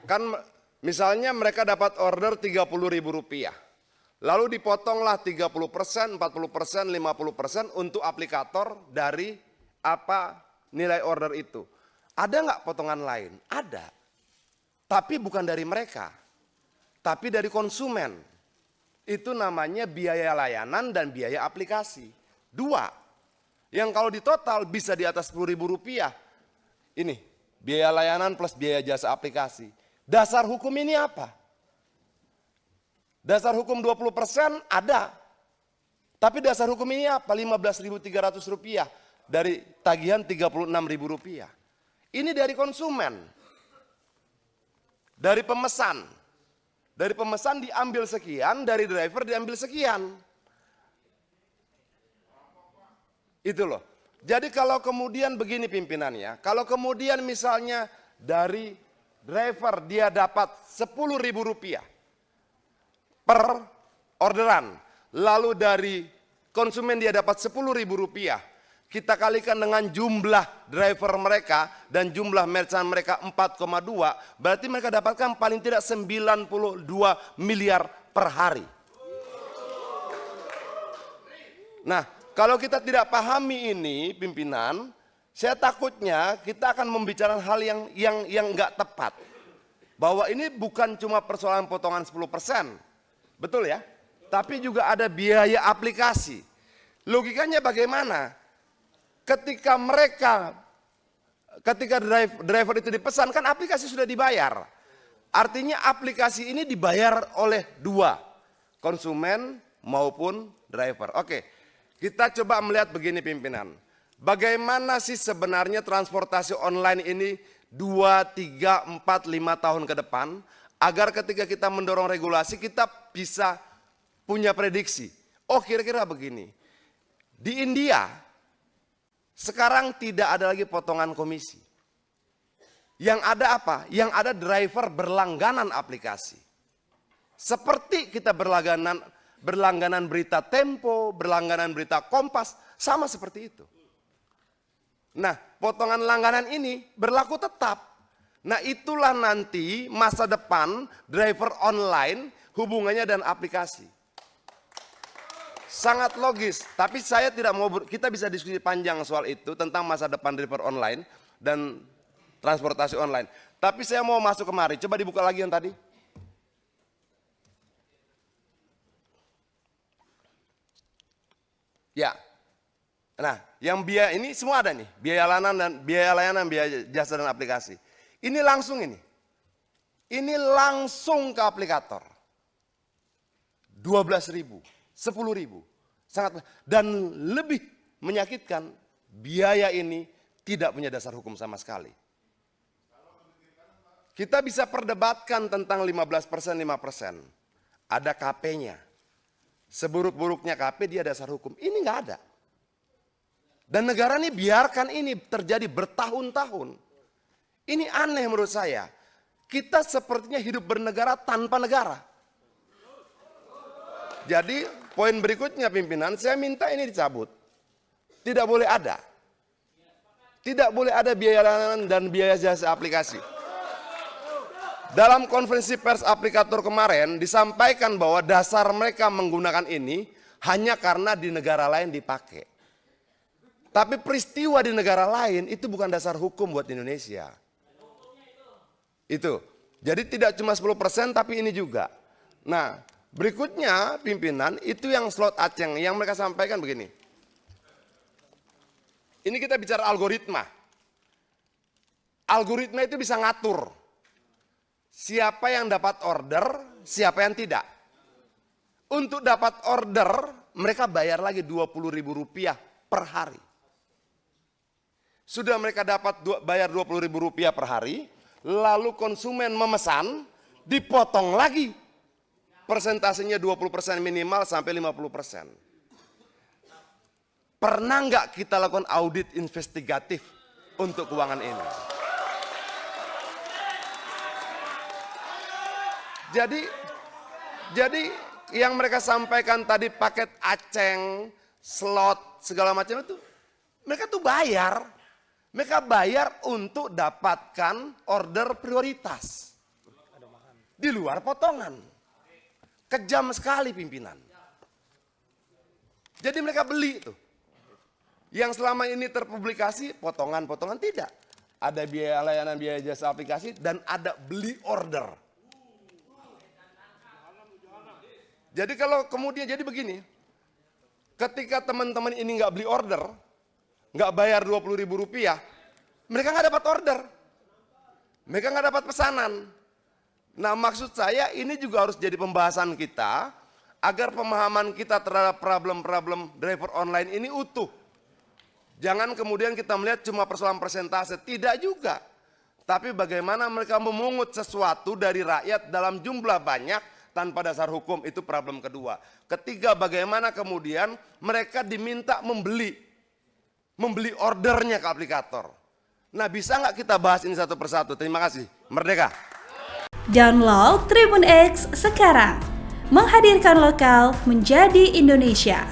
Kan misalnya mereka dapat order Rp30.000. Lalu dipotonglah 30%, 40%, 50% untuk aplikator dari apa nilai order itu. Ada nggak potongan lain? Ada. Tapi bukan dari mereka. Tapi dari konsumen. Itu namanya biaya layanan dan biaya aplikasi. Dua. Yang kalau ditotal bisa di atas Rp10.000. Ini, biaya layanan plus biaya jasa aplikasi. Dasar hukum ini apa? Dasar hukum 20% ada. Tapi dasar hukum ini apa? Rp15.300 dari tagihan Rp36.000. Ini dari konsumen. Dari pemesan. Dari pemesan diambil sekian, dari driver diambil sekian. Itu loh. Jadi kalau kemudian begini pimpinannya, kalau kemudian misalnya dari driver dia dapat Rp10.000 per orderan, lalu dari konsumen dia dapat Rp10.000, kita kalikan dengan jumlah driver mereka dan jumlah merchant mereka 4,2, berarti mereka dapatkan paling tidak 92 miliar per hari. Nah, kalau kita tidak pahami ini pimpinan, saya takutnya kita akan membicarakan hal yang nggak tepat. Bahwa ini bukan cuma persoalan potongan 10%, betul ya? Tapi juga ada biaya aplikasi. Logikanya bagaimana? Ketika driver itu dipesan, kan aplikasi sudah dibayar. Artinya aplikasi ini dibayar oleh dua, konsumen maupun driver. Oke, kita coba melihat begini pimpinan. Bagaimana sih sebenarnya transportasi online ini 2, 3, 4, 5 tahun ke depan, agar ketika kita mendorong regulasi kita bisa punya prediksi. Oh kira-kira begini, di India sekarang tidak ada lagi potongan komisi. Yang ada apa? Yang ada driver berlangganan aplikasi. Seperti kita berlangganan berita Tempo, berlangganan berita Kompas, sama seperti itu. Nah, potongan langganan ini berlaku tetap. Nah, itulah nanti masa depan driver online hubungannya dan aplikasi. Sangat logis, tapi saya tidak mau, kita bisa diskusi panjang soal itu tentang masa depan driver online dan transportasi online. Tapi saya mau masuk kemari, coba dibuka lagi yang tadi. Ya, nah yang biaya ini semua ada nih, biaya layanan, biaya jasa dan aplikasi. Ini langsung ini langsung ke aplikator. 12.000. 10.000, sangat, dan lebih menyakitkan biaya ini tidak punya dasar hukum sama sekali. Kita bisa perdebatkan tentang 15%, 5%. Ada KP-nya. Seburuk-buruknya KP dia dasar hukum. Ini nggak ada. Dan negara ini biarkan ini terjadi bertahun-tahun. Ini aneh menurut saya. Kita sepertinya hidup bernegara tanpa negara. Jadi poin berikutnya pimpinan, saya minta ini dicabut. Tidak boleh ada. Tidak boleh ada biaya layanan dan biaya jasa aplikasi. Dalam konferensi pers aplikator kemarin disampaikan bahwa dasar mereka menggunakan ini hanya karena di negara lain dipakai. Tapi peristiwa di negara lain itu bukan dasar hukum buat Indonesia. Itu. Jadi tidak cuma 10% tapi ini juga. Nah, berikutnya pimpinan itu yang slot Aceng yang mereka sampaikan begini. Ini kita bicara algoritma. Algoritma itu bisa ngatur siapa yang dapat order, siapa yang tidak. Untuk dapat order mereka bayar lagi Rp20.000 per hari. Sudah mereka dapat bayar Rp20.000 per hari, lalu konsumen memesan, dipotong lagi. Persentasenya 20% minimal sampai 50%. Pernah nggak kita lakukan audit investigatif untuk keuangan ini? Jadi yang mereka sampaikan tadi paket Aceng, slot, segala macam itu, mereka tuh bayar. Mereka bayar untuk dapatkan order prioritas. di luar potongan. Kejam sekali pimpinan. Jadi mereka beli itu. Yang selama ini terpublikasi potongan-potongan tidak. Ada biaya layanan, biaya jasa aplikasi, dan ada beli order. Jadi kalau kemudian jadi begini, ketika teman-teman ini nggak beli order, nggak bayar Rp20.000, mereka nggak dapat order. Mereka nggak dapat pesanan. Nah, maksud saya ini juga harus jadi pembahasan kita, agar pemahaman kita terhadap problem-problem driver online ini utuh. Jangan kemudian kita melihat cuma persoalan persentase, tidak juga. Tapi bagaimana mereka memungut sesuatu dari rakyat dalam jumlah banyak tanpa dasar hukum, itu problem kedua. Ketiga, bagaimana kemudian mereka diminta membeli ordernya ke aplikator. Nah, bisa nggak kita bahas ini satu persatu? Terima kasih. Merdeka. Download Tribun X sekarang. Menghadirkan lokal menjadi Indonesia.